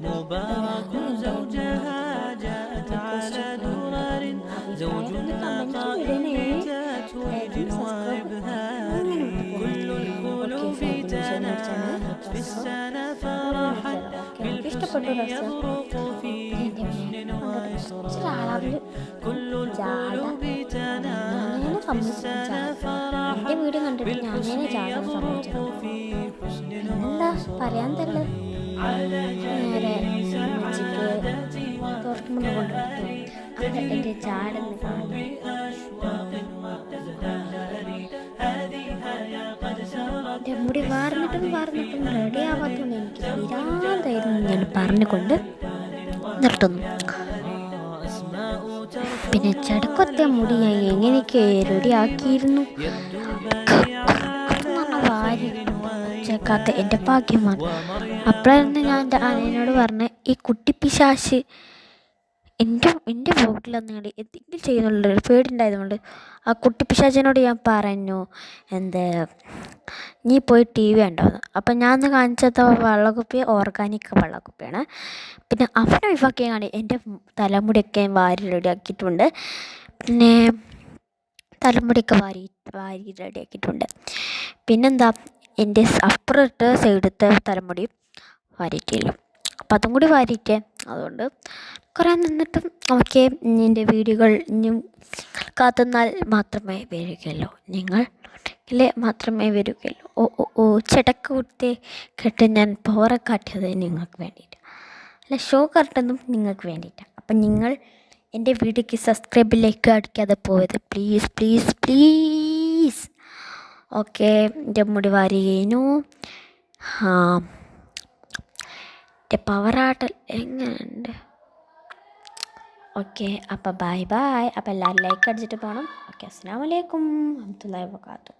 مبارك زوجها جاءت على درر زوجها قائم بتتويج وإبهار كل القلوب تناهت في السنة فرحا بالحسن يبرق في حسن وإصرار كل القلوب تناهت في السنة فرحا بالحسن يبرق في حسن وإصرار على جميع سعادتي وأفكاري تجري بأشواق وأزهار هذه يا قد سرت മുടി വാർന്നിട്ടും റെഡി ആവാത്തതുകൊണ്ട് എനിക്ക് പിരാന്തായിരുന്നു ഞാൻ പറഞ്ഞുകൊണ്ട് നിർത്തുന്നു. പിന്നെ ചടക്കൊത്ത മുടി ഞാൻ എങ്ങനെയൊക്കെ റെഡിയാക്കിയിരുന്നു. വാരി ചേക്കാത്ത എൻ്റെ ഭാഗ്യമാണ്. അപ്പോഴായിരുന്നു ഞാൻ എൻ്റെ അനിയനോട് പറഞ്ഞ് ഈ കുട്ടി പിശാശ് എൻ്റെ വീട്ടിലൊന്നുകൂടി എന്തെങ്കിലും ചെയ്യുന്നുള്ളൊരു പേടിയുണ്ടായതുകൊണ്ട് ആ കുട്ടി പിശാചിനോട് ഞാൻ പറഞ്ഞു, നീ പോയി ടി വി ഉണ്ടോയെന്ന്. അപ്പം ഞാൻ ഒന്ന് കാണിച്ചത് വെള്ളക്കുപ്പി ഓർഗാനിക് വെള്ളക്കുപ്പിയാണ്. പിന്നെ അവനെ ഒഴിവാക്കിയാണ് എൻ്റെ തലമുടിയൊക്കെ വാരി റെഡിയാക്കിയിട്ടുണ്ട്. പിന്നെ തലമുടിയൊക്കെ വാരി റെഡിയാക്കിയിട്ടുണ്ട്. പിന്നെന്താ, എൻ്റെ അപ്പുറത്തെ സൈഡത്തെ തലമുടി വാരിയിട്ടില്ല. അപ്പം അതും കൂടി വാരിയിട്ടേ. അതുകൊണ്ട് കുറേ നിന്നിട്ടും ഓക്കെ, എൻ്റെ വീഡിയോകൾ ഇനിയും കാത്തുനിന്നാൽ മാത്രമേ വരികയുള്ളൂ. നിങ്ങൾ മാത്രമേ വരികയുള്ളൂ. ചടക്ക് കുത്തി കേട്ട് ഞാൻ പവറെ കാട്ടിയത് നിങ്ങൾക്ക് വേണ്ടിയിട്ട് അല്ല, ഷോ കാട്ടുന്നതും നിങ്ങൾക്ക് വേണ്ടിയിട്ടാണ്. അപ്പം നിങ്ങൾ എൻ്റെ വീഡിയോയ്ക്ക് സബ്സ്ക്രൈബ് ലൈക്ക് അടിക്കാതെ പോയത് പ്ലീസ് പ്ലീസ് പ്ലീസ്. ഓക്കെ, എൻ്റെ മുടി വാരി കഴിഞ്ഞു. എൻ്റെ പവറാട്ടൽ എങ്ങനെയുണ്ട്? ഓക്കെ, അപ്പോൾ ബൈ. അപ്പോൾ എല്ലാവരും ലൈക്ക് അടിച്ചിട്ട് പോകണം. ഓക്കെ, അസ്സലാമു അലൈക്കും വറഹ്മത്തുള്ളാഹി വബറകാതുഹു.